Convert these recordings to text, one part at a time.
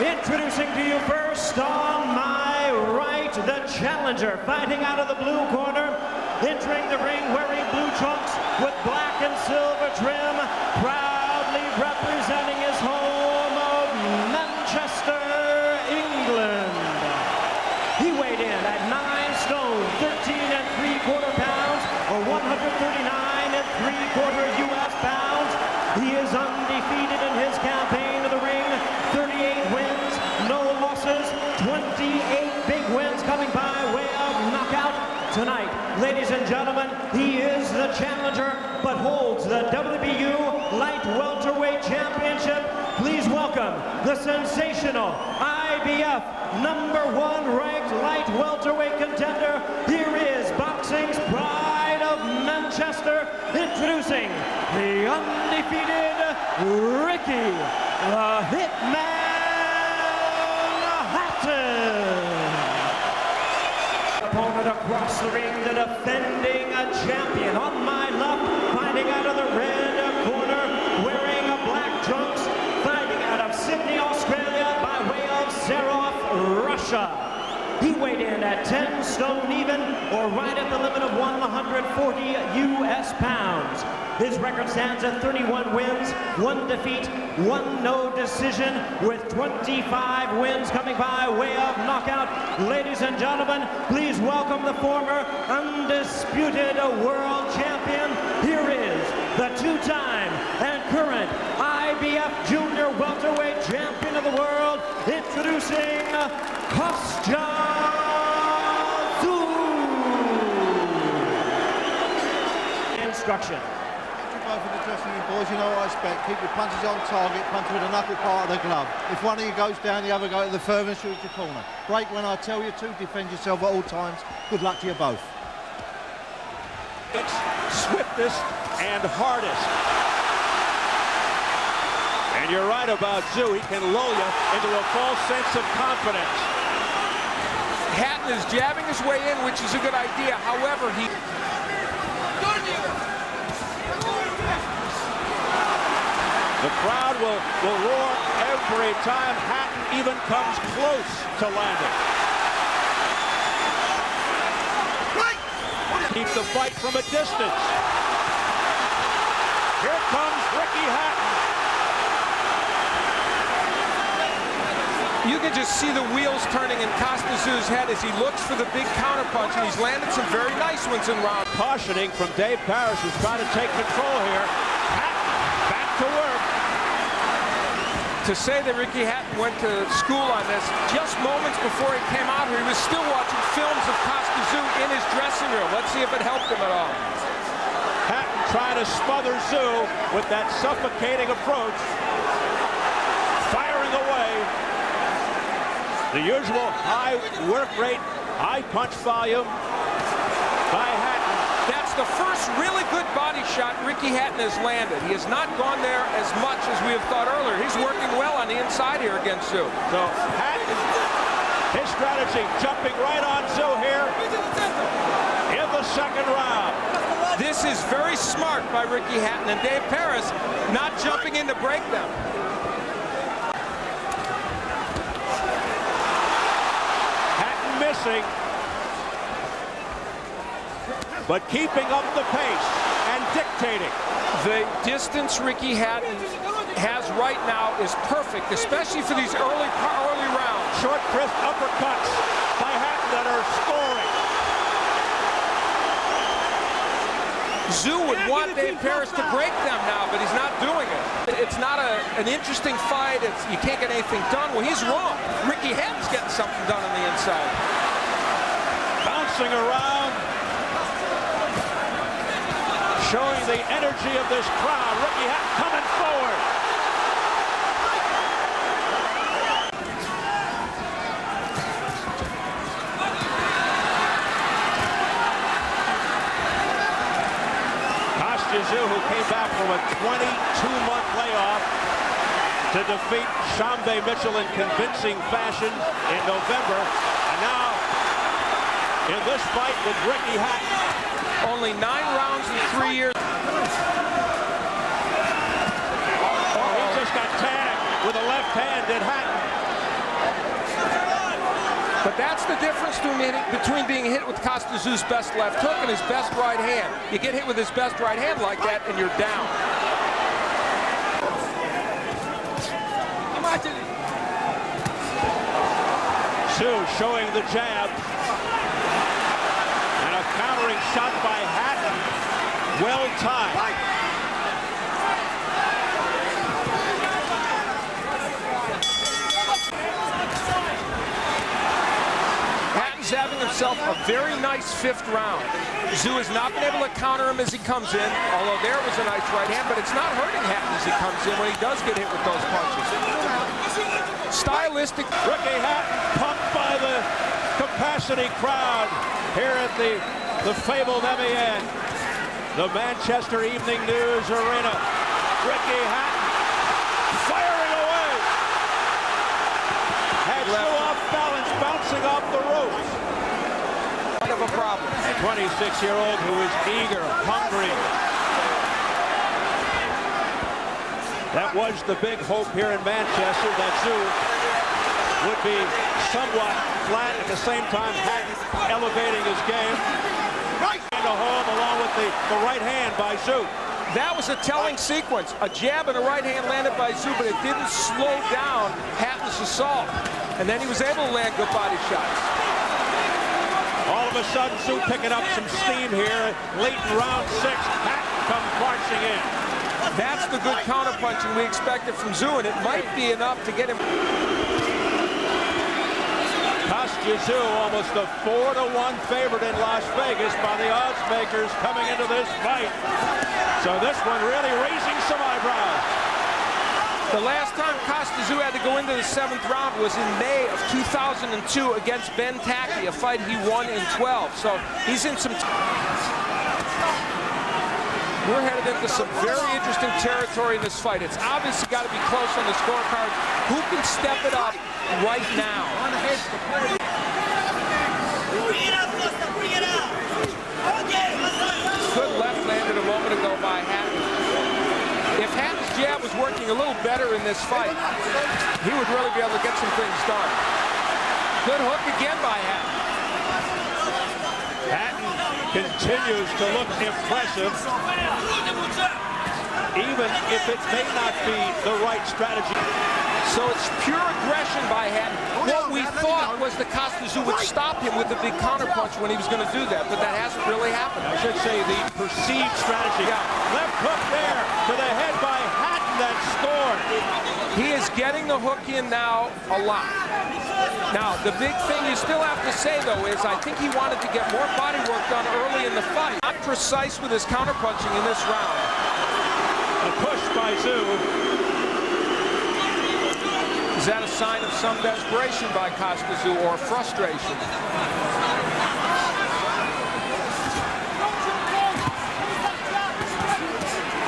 Introducing to you first on my right, the challenger, fighting out of the blue corner, entering the ring wearing blue trunks with black and silver trim, proudly representing his home of Manchester, England. He weighed in at 9 stone, 13 3/4 pounds, or 139 3/4 US pounds. He is undefeated in his campaign of the ring, 38 wins, no losses, 28 big wins coming by way of knockout. Tonight, ladies and gentlemen, he is the challenger, but holds the WBU Light Welterweight Championship. Please welcome the sensational IBF #1 ranked light welterweight contender. Here is boxing's pride of Manchester, introducing the undefeated Ricky the Hitman Hatton. Opponent across the ring, the defending champion. On my left, fighting out of the red corner, wearing a black trunks, fighting out of Sydney, Australia, by way of Sarov, Russia. He weighed in at 10 stone even, or right at the limit of 140 US pounds. His record stands at 31 wins, 1 defeat, 1 no decision, with 25 wins coming by way of knockout. Ladies and gentlemen, please welcome the former undisputed world champion. Here is the 2-time and current IBF Junior Welterweight Champion of the world, introducing Kostya Tszyu. Instruction. Both in the dressing room, boys, you know what I expect. Keep your punches on target, punch with the knuckle part of the glove. If one of you goes down, the other go to the furthest reach your corner. Break when I tell you to, defend yourself at all times. Good luck to you both. It's swiftest and hardest. And you're right about Tszyu. He can lull you into a false sense of confidence. Hatton is jabbing his way in, which is a good idea. However, The crowd will roar every time Hatton even comes close to landing. Keep the fight from a distance. Here comes Ricky Hatton. you can just see the wheels turning in Kostya Tszyu's head as he looks for the big counterpunch, and he's landed some very nice ones in round. Cautioning from Dave Parrish, who's trying to take control here. Hatton back to work. To say that Ricky Hatton went to school on this, just moments before he came out here, he was still watching films of Kostya Tszyu in his dressing room. Let's see if it helped him at all. Hatton trying to smother Tszyu with that suffocating approach. Firing away. The usual high work rate, high punch volume by Hatton. That's the first really good body shot Ricky Hatton has landed. He has not gone there as much as we have thought earlier. He's working well on the inside here against Tszyu. So Hatton, his strategy, jumping right on Tszyu here in the second round. This is very smart by Ricky Hatton, and Dave Parrish not jumping in to break them. Hatton missing, but keeping up the pace and dictating. The distance Ricky Hatton has right now is perfect, especially for these early rounds. Short, crisp uppercuts by Hatton that are scoring. Tszyu would want Dave Parrish to break them now, but he's not doing it. It's not an interesting fight. You can't get anything done. Well, he's wrong. Ricky Hatton's getting something done on the inside. Bouncing around. Showing the energy of this crowd. Ricky Hatton coming forward. Kostya Tszyu, who came back from a 22-month layoff to defeat Shambe Mitchell in convincing fashion in November, and now in this fight with Ricky Hatton. Only 9 rounds in 3 years. Oh, he just got tagged with a left hand, did Hatton. the difference between being hit with Kostya Tszyu's best left hook and his best right hand. You get hit with his best right hand like that, and you're down. Tszyu showing the jab. And a countering shot by Hatton. Well timed. Hatton's having himself a very nice 5th round. Tszyu has not been able to counter him as he comes in, although there was a nice right hand, but it's not hurting Hatton as he comes in when he does get hit with those punches. Stylistic. Ricky Hatton pumped by the capacity crowd here at the fabled MEN, the Manchester Evening News Arena. Ricky Hatton firing away. Had Tszyu off balance, bouncing off the ropes. Kind of a problem. A 26-year-old who is eager, hungry. That was the big hope here in Manchester, that Tszyu would be somewhat flat, at the same time Hatton elevating his game. And a home along with the right hand by Tszyu. That was a telling sequence. A jab and a right hand landed by Tszyu, but it didn't slow down Hatton's assault. And then he was able to land good body shots. All of a sudden, Tszyu picking up some steam here. Late in round 6, Hatton comes marching in. That's the good counterpunching we expected from Tszyu, and it might be enough to get him. Kostya Tszyu, almost a 4-1 favorite in Las Vegas by the odds makers coming into this fight. So this one really raising some eyebrows. The last time Kostya Tszyu had to go into the 7th round was in May of 2002 against Ben Tacky, a fight he won in 12. So he's in some... We're headed into some very interesting territory in this fight. It's obviously got to be close on the scorecard. Who can step it up right now? Good left landed a moment ago by Hatton. If Hatton's jab was working a little better in this fight, he would really be able to get some things done. Good hook again by Hatton. Hatton continues to look impressive, even if it may not be the right strategy. So it's pure aggression by Hatton. What we thought was that Kostya Tszyu would stop him with a big counterpunch when he was going to do that, but that hasn't really happened. I should say the perceived strategy. Left hook there to the head by Hatton that scored. He is getting the hook in now a lot. Now, the big thing you still have to say, though, is I think he wanted to get more body work done early in the fight. Not precise with his counterpunching in this round. A push by Tszyu. Is that a sign of some desperation by Kostya Tszyu or frustration?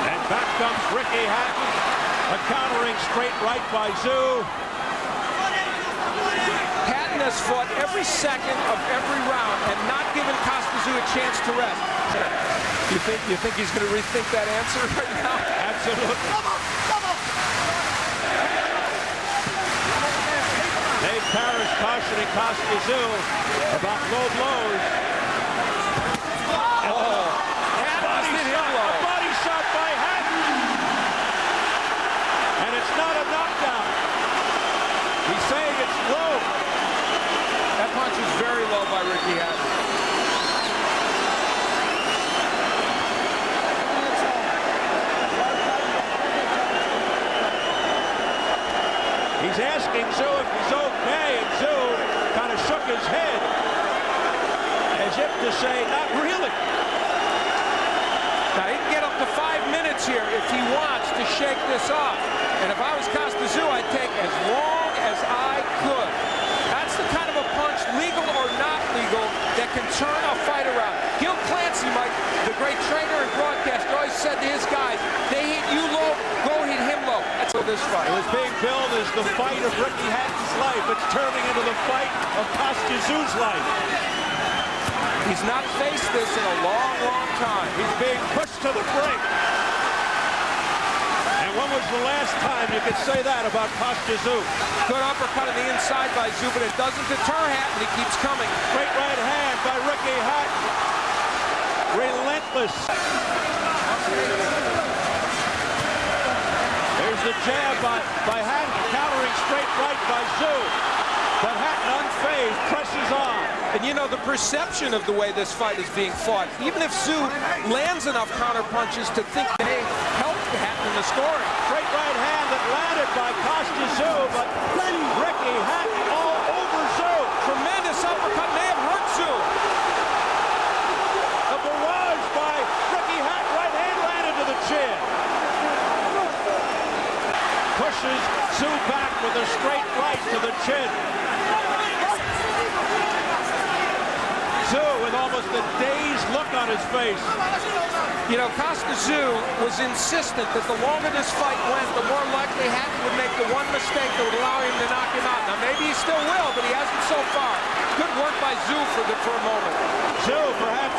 And back comes Ricky Hatton. A countering straight right by Tszyu. Hatton has fought every second of every round and not given Kostya Tszyu a chance to rest. You think he's going to rethink that answer right now? Absolutely. Dave Parrish cautioning Kostya Tszyu about low blows. Oh, A body shot by Hatton. And it's not a knockdown. He's saying it's low. That punch is very low by Ricky Hatton. He's asking Tszyu if he's okay, and Tszyu kind of shook his head as if to say, not really. Now, he can get up to 5 minutes here if he wants to shake this off. And if I was Kostya Tszyu, I'd take as long as I could. That's the kind of a punch, legal or not legal, that can turn a fight around. Gil Clancy, the great trainer and broadcaster, always said to his guys, they hit you low, go hit him low. That's what this fight. It was being billed as the fight of Ricky Hatton's life. It's turning into the fight of Kostya Tszyu's life. He's not faced this in a long, long time. He's being pushed to the brink. And when was the last time you could say that about Kostya Tszyu? Good uppercut on the inside by Tszyu, but it doesn't deter Hatton. He keeps coming. Great right hand by Ricky Hatton. Relentless. There's the jab by Hatton, countering straight right by Tszyu. But Hatton, unfazed, presses on. And you know, the perception of the way this fight is being fought, even if Tszyu lands enough counter punches to think that they help Hatton in the scoring. Great right hand that landed by Kostya Tszyu, but Ricky Hatton all over Tszyu. Tremendous uppercut, may have hurt Tszyu. A barrage by Ricky Hatton, right hand landed to the chin. Pushes Tszyu back with a straight right to the chin. Tszyu with almost a dazed look on his face. You know, Kostya Tszyu was insistent that the longer this fight went, the more likely Hatton would make the one mistake that would allow him to knock him out. Now, maybe he still will, but he hasn't so far. Good work by Tszyu for a moment. Tszyu perhaps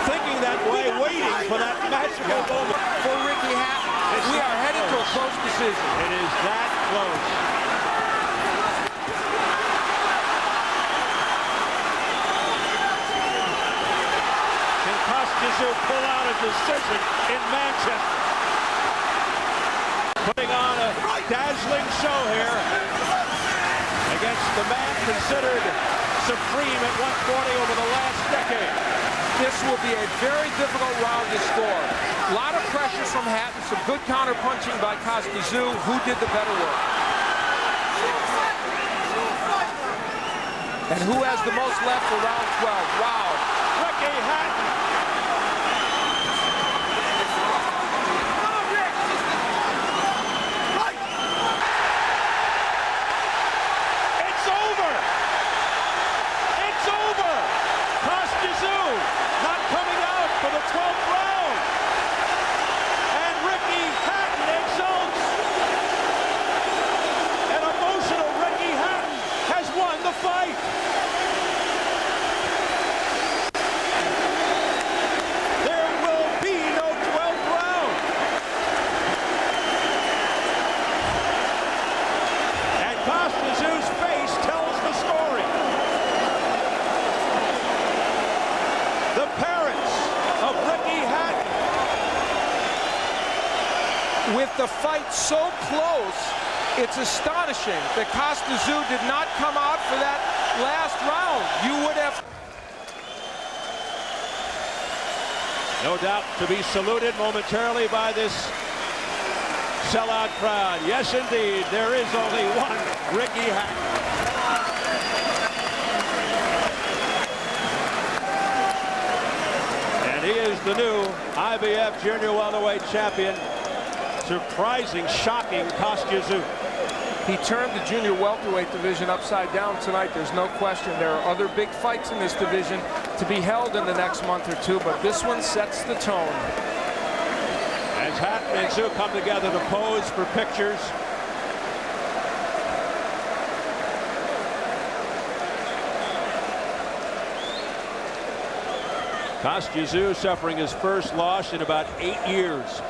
thinking that way, waiting for that magical moment. For Ricky Hatton, we are headed to a close decision. It is that close. Can Kostya Tszyu pull out a decision in Manchester? Putting on a dazzling show here against the man considered supreme at 140 over the last decade. This will be a very difficult round to score. A lot of pressure from Hatton, some good counter punching by Kostya Tszyu. Who did the better work? And who has the most left for round 12? Wow. Ricky Hatton. It's over. It's over. Kostya Tszyu not coming out for the 12th round. And Ricky Hatton exults. An emotional Ricky Hatton has won the fight. There will be no 12th round. And Kostya Tszyu's face tells the story. The parents of Ricky Hatton. With the fight so close, it's astonishing that Kostya Tszyu did not come out for that last round. You would have... No doubt to be saluted momentarily by this sellout crowd. Yes, indeed, there is only one Ricky Hatton. And he is the new IBF Junior Welterweight Champion. Surprising, shocking Kostya Tszyu. He turned the junior welterweight division upside down tonight. There's no question. There are other big fights in this division to be held in the next month or two, but this one sets the tone. As Hatton and Tszyu come together to pose for pictures. Kostya Tszyu suffering his first loss in about 8 years.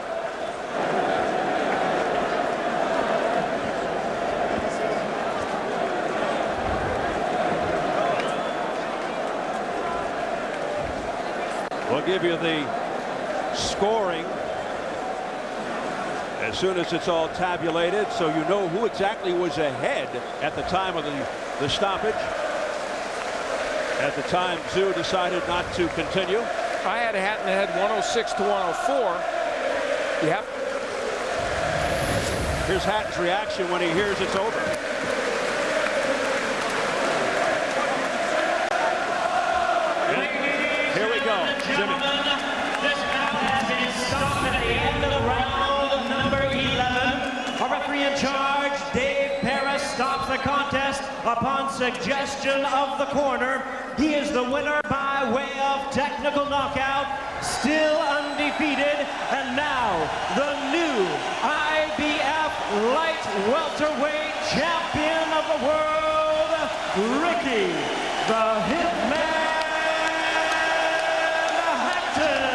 We'll give you the scoring as soon as it's all tabulated, so you know who exactly was ahead at the time of the stoppage. At the time Tszyu decided not to continue. I had Hatton ahead 106 to 104. Yep. Here's Hatton's reaction when he hears it's over. Here we go, Jimmy. This bout has been stopped at the end of round number 11. Our referee in charge, Dave Paris, stops the contest upon suggestion of the corner. He is the winner by way of technical knockout, still undefeated, and now the new IBF light welterweight champion of the world, Ricky the Hitman Hatton.